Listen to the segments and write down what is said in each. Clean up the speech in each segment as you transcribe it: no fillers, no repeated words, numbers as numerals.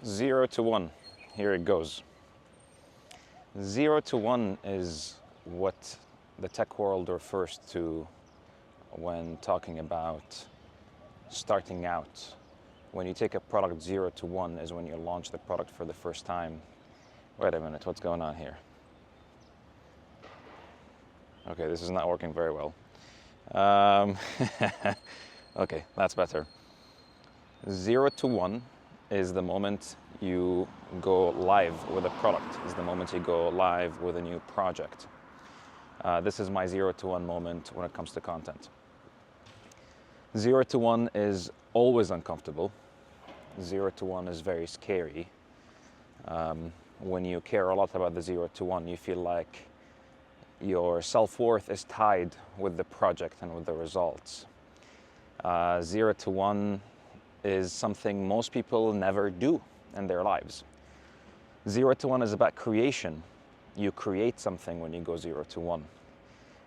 0 to 1. Here it goes. 0 to 1 is what the tech world refers to when talking about starting out. When you take a product 0 to 1 is when you launch the product for the first time. Wait a minute, what's going on here? Okay, this is not working very well. Okay, that's better. 0 to 1 is the moment you go live with a product, is the moment you go live with a new project. This is my 0 to 1 moment when it comes to content. 0 to 1 is always uncomfortable. 0 to 1 is very scary. When you care a lot about the 0 to 1, you feel like your self-worth is tied with the project and with the results. 0 to 1 is something most people never do in their lives. 0 to 1 is about creation. You create something when you go 0 to 1.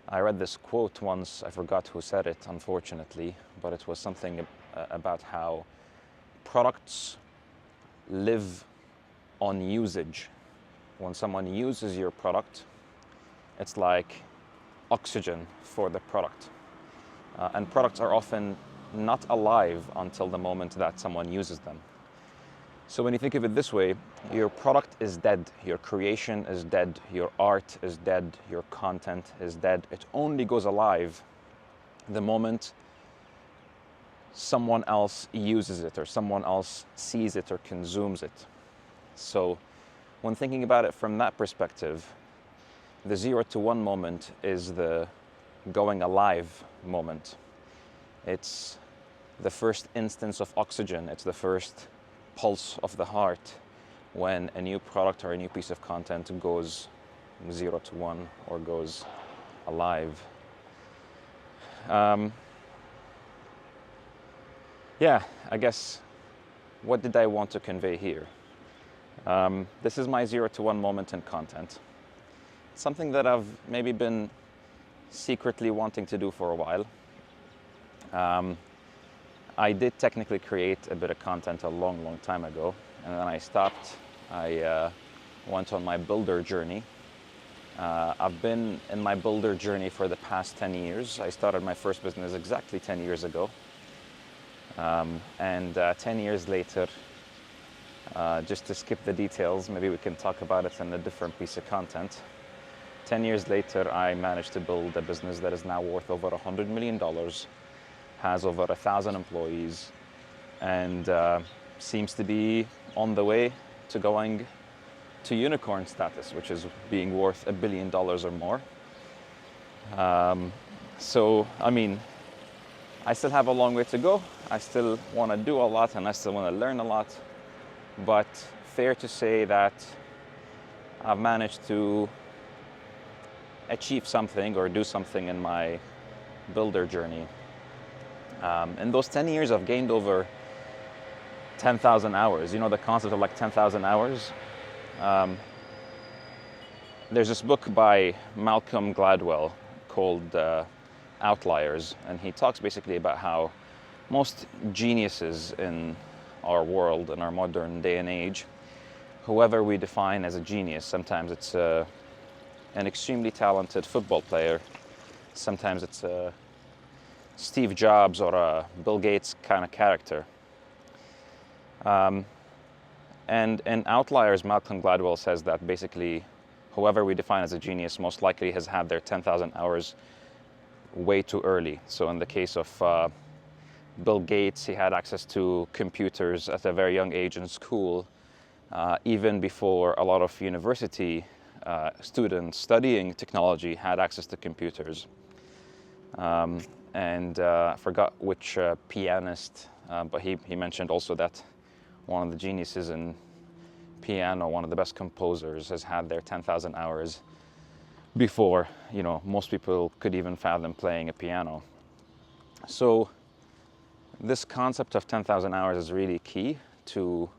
I read this quote once, I forgot who said it, unfortunately, but it was something about how products live on usage. When someone uses your product, it's like oxygen for the product. And products are often not alive until the moment that someone uses them. So when you think of it this way, your product is dead, your creation is dead, your art is dead, your content is dead. It only goes alive the moment someone else uses it or someone else sees it or consumes it. So when thinking about it from that perspective, the 0 to 1 moment is the going alive moment. It's the first instance of oxygen. It's the first pulse of the heart when a new product or a new piece of content goes 0 to 1 or goes alive. Yeah, I guess, what did I want to convey here? This is my 0 to 1 moment in content. Something that I've maybe been secretly wanting to do for a while. I did technically create a bit of content a long time ago, and then I stopped. I went on my builder journey. I've been in my builder journey for the past 10 years. I started my first business exactly 10 years ago. And 10 years later, just to skip the details, maybe we can talk about it in a different piece of content. 10 years later, I managed to build a business that is now worth over $100 million, has over 1,000 employees, and seems to be on the way to going to unicorn status, which is being worth $1 billion or more. So, I mean, I still have a long way to go. I still want to do a lot and I still want to learn a lot, but fair to say that I've managed to achieve something or do something in my builder journey. In those 10 years, I've gained over 10,000 hours. You know the concept of like 10,000 hours? There's this book by Malcolm Gladwell called Outliers, and he talks basically about how most geniuses in our world, in our modern day and age, whoever we define as a genius, sometimes it's an extremely talented football player, sometimes it's a Steve Jobs or a Bill Gates kind of character. And in Outliers, Malcolm Gladwell says that basically whoever we define as a genius most likely has had their 10,000 hours way too early. So in the case of Bill Gates, he had access to computers at a very young age in school, even before a lot of university students studying technology had access to computers. I forgot which pianist, but he mentioned also that one of the geniuses in piano, one of the best composers, has had their 10,000 hours before, you know, most people could even fathom playing a piano. So this concept of 10,000 hours is really key to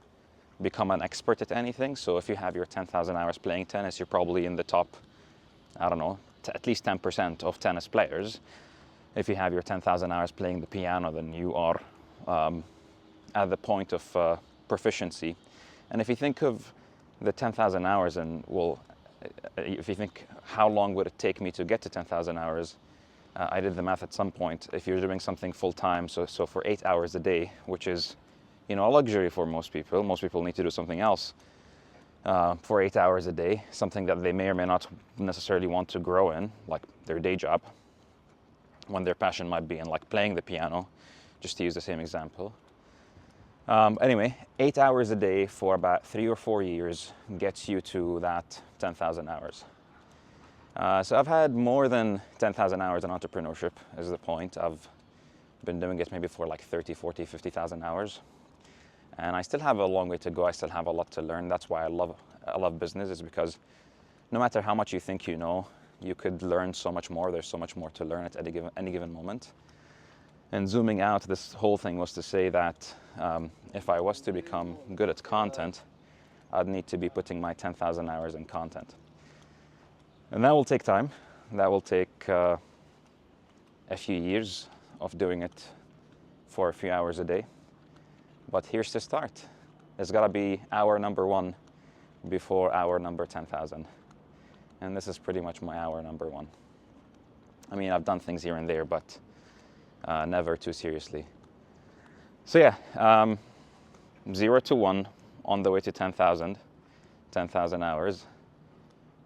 become an expert at anything. So if you have your 10,000 hours playing tennis, you're probably in the top, I don't know, at least 10% of tennis players. If you have your 10,000 hours playing the piano, then you are at the point of proficiency And if you think of the 10,000 hours and if you think how long would it take me to get to 10,000 hours, I did the math at some point. If you're doing something full time, so for 8 hours a day, which is, a luxury for most people need to do something else for 8 hours a day, something that they may or may not necessarily want to grow in, like their day job, when their passion might be in like playing the piano, just to use the same example. Anyway, 8 hours a day for about 3 or 4 years gets you to that 10,000 hours. So I've had more than 10,000 hours in entrepreneurship, is the point. I've been doing it maybe for like 30, 40, 50,000 hours. And I still have a long way to go. I still have a lot to learn. That's why I love business, is because no matter how much you think you know, you could learn so much more. There's so much more to learn at any given moment. And zooming out, this whole thing was to say that if I was to become good at content, I'd need to be putting my 10,000 hours in content. And that will take time. That will take a few years of doing it for a few hours a day. But here's the start. It's got to be hour number 1 before hour number 10,000. And this is pretty much my hour number 1. I mean, I've done things here and there, but never too seriously. So yeah, 0 to 1 on the way to 10,000 hours.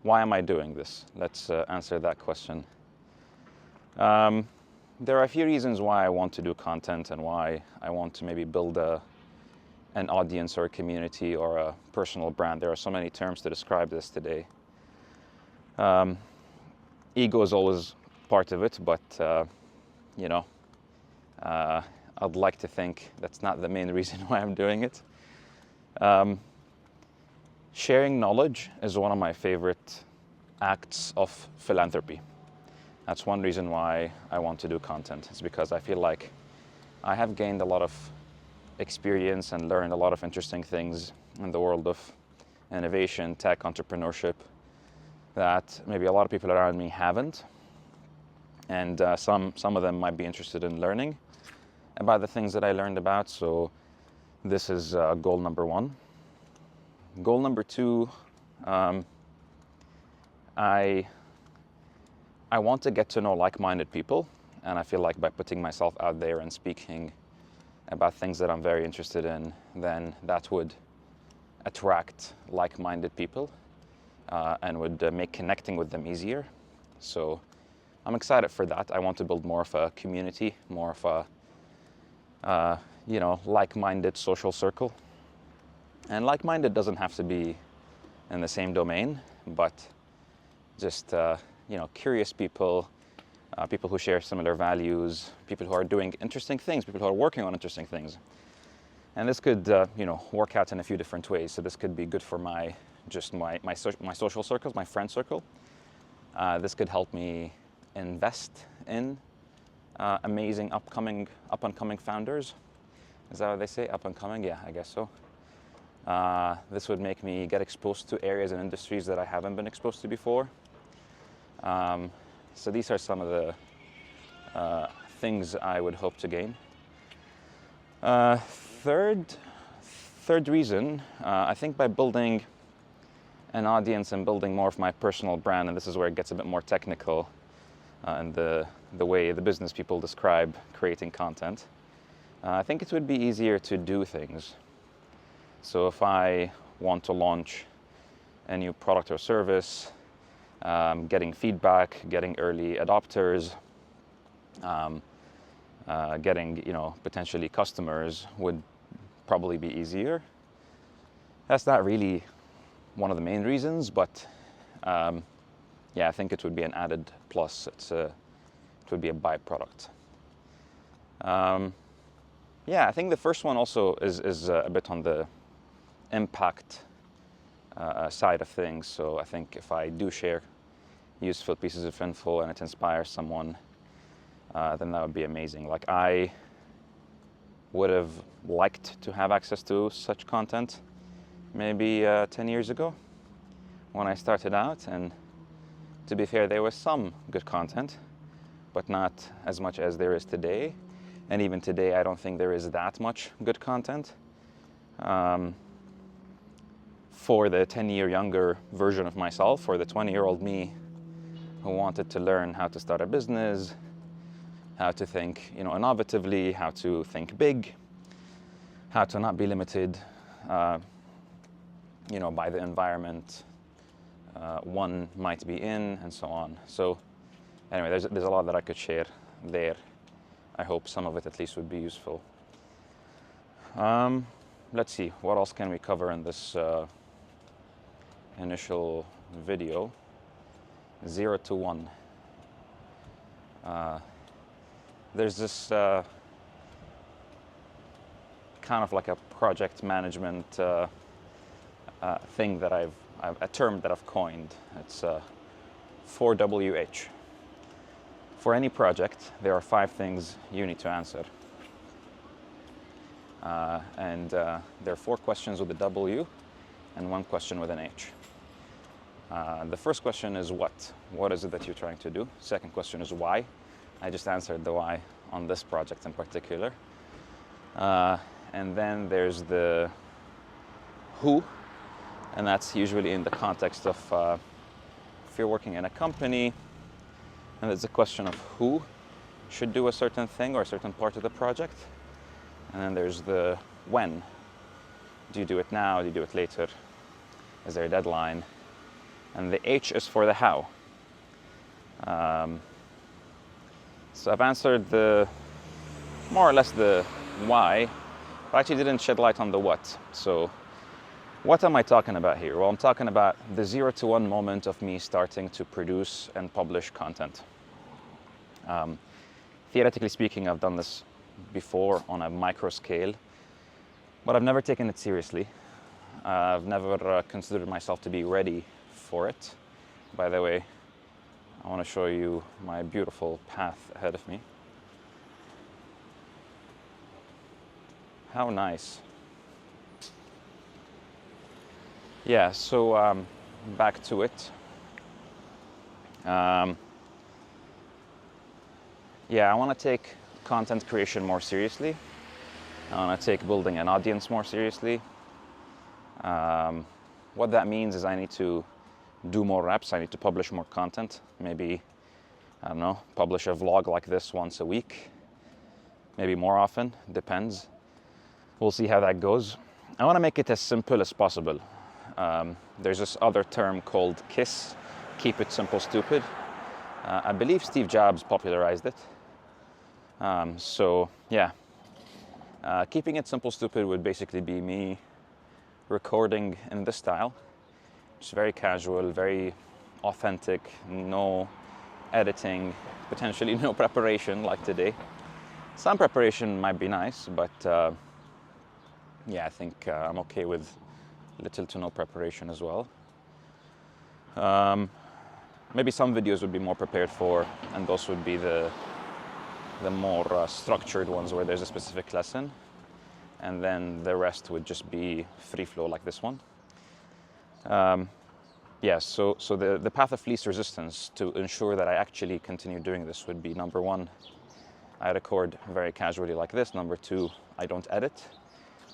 Why am I doing this? Let's answer that question. There are a few reasons why I want to do content and why I want to maybe build an audience or a community or a personal brand. There are so many terms to describe this today. Ego is always part of it, but I'd like to think that's not the main reason why I'm doing it. Sharing knowledge is one of my favorite acts of philanthropy. That's one reason why I want to do content. It's because I feel like I have gained a lot of experience and learned a lot of interesting things in the world of innovation, tech, entrepreneurship that maybe a lot of people around me haven't. And some of them might be interested in learning about the things that I learned about. So this is goal number 1. Goal number 2, I want to get to know like-minded people, and I feel like by putting myself out there and speaking about things that I'm very interested in, then that would attract like-minded people and would make connecting with them easier. So I'm excited for that. I want to build more of a community, more of a like-minded social circle. And like-minded doesn't have to be in the same domain, but just curious people, people who share similar values, people who are doing interesting things, people who are working on interesting things. And this could work out in a few different ways. So this could be good for my social circles, my friend circle. This could help me invest in amazing up-and-coming founders. Is that what they say? Up and coming? Yeah, I guess so. This would make me get exposed to areas and industries that I haven't been exposed to before. So these are some of the things I would hope to gain. Third reason, I think by building an audience and building more of my personal brand, and this is where it gets a bit more technical, and the way the business people describe creating content, I think it would be easier to do things. So if I want to launch a new product or service, getting feedback, getting early adopters, getting potentially customers would probably be easier. That's not really one of the main reasons, but I think it would be an added plus. It would be a byproduct. I think the first one also is a bit on the impact side of things. So I think if I do share useful pieces of info and it inspires someone, then that would be amazing. Like, I would have liked to have access to such content maybe 10 years ago when I started out, and to be fair, there was some good content, but not as much as there is today. And even today, I don't think there is that much good content. for the 10-year younger version of myself, or the 20-year-old me who wanted to learn how to start a business, how to think, innovatively, how to think big, how to not be limited, by the environment one might be in, and so on. So anyway, there's a lot that I could share there. I hope some of it at least would be useful. Let's see, what else can we cover in this initial video? 0 to 1. There's this kind of like a project management thing that a term that I've coined. It's 4WH. For any project, there are 5 things you need to answer. And there are 4 questions with a W and 1 question with an H. The first question is what? What is it that you're trying to do? Second question is why? I just answered the why on this project in particular. And then there's the who, and that's usually in the context of if you're working in a company, and it's a question of who should do a certain thing or a certain part of the project. And then there's the when. Do you do it now? Do you do it later? Is there a deadline? And the H is for the how. So I've answered more or less the why, but I actually didn't shed light on the what. So what am I talking about here? Well, I'm talking about the 0 to 1 moment of me starting to produce and publish content. Theoretically speaking, I've done this before on a micro scale, but I've never taken it seriously. I've never considered myself to be ready for it. By the way, I want to show you my beautiful path ahead of me. How nice. Yeah, so back to it. Yeah, I want to take content creation more seriously. I want to take building an audience more seriously. What that means is I need to do more reps. I need to publish more content. Maybe, I don't know, publish a vlog like this once a week. Maybe more often, depends. We'll see how that goes. I want to make it as simple as possible. There's this other term called KISS, keep it simple, stupid. I believe Steve Jobs popularized it. So yeah, keeping it simple, stupid would basically be me recording in this style. It's very casual, very authentic, no editing, potentially no preparation like today. Some preparation might be nice, but yeah, I think I'm okay with little to no preparation as well. Maybe some videos would be more prepared for, and those would be the more structured ones where there's a specific lesson, and then the rest would just be free flow like this one. Yeah, so the path of least resistance to ensure that I actually continue doing this would be: number 1, I record very casually like this. Number 2, I don't edit.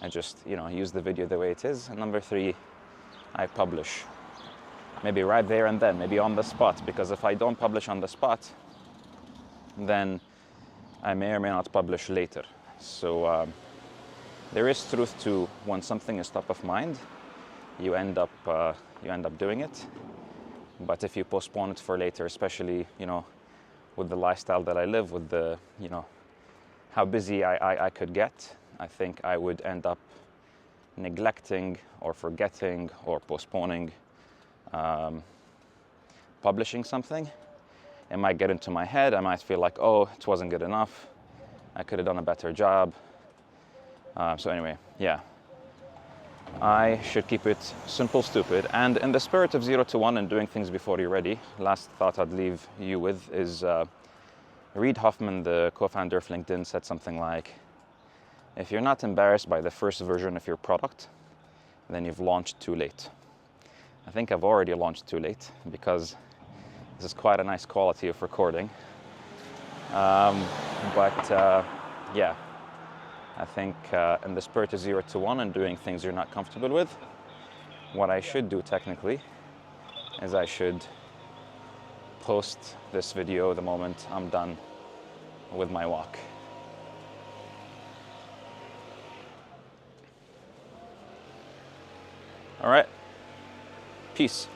I just, use the video the way it is. And number 3, I publish. Maybe right there and then, maybe on the spot, because if I don't publish on the spot, then I may or may not publish later. So there is truth to when something is top of mind, you end up doing it. But if you postpone it for later, especially with the lifestyle that I live, with the how busy I could get, I think I would end up neglecting or forgetting or postponing publishing something. It might get into my head. I might feel like, oh, it wasn't good enough. I could have done a better job. So anyway, yeah. I should keep it simple, stupid. And in the spirit of 0 to 1 and doing things before you're ready, last thought I'd leave you with is Reid Hoffman, the co-founder of LinkedIn, said something like, if you're not embarrassed by the first version of your product, then you've launched too late. I think I've already launched too late, because this is quite a nice quality of recording. Yeah, I think in the spirit of 0 to 1 and doing things you're not comfortable with, what I should do technically is I should post this video the moment I'm done with my walk. All right, peace.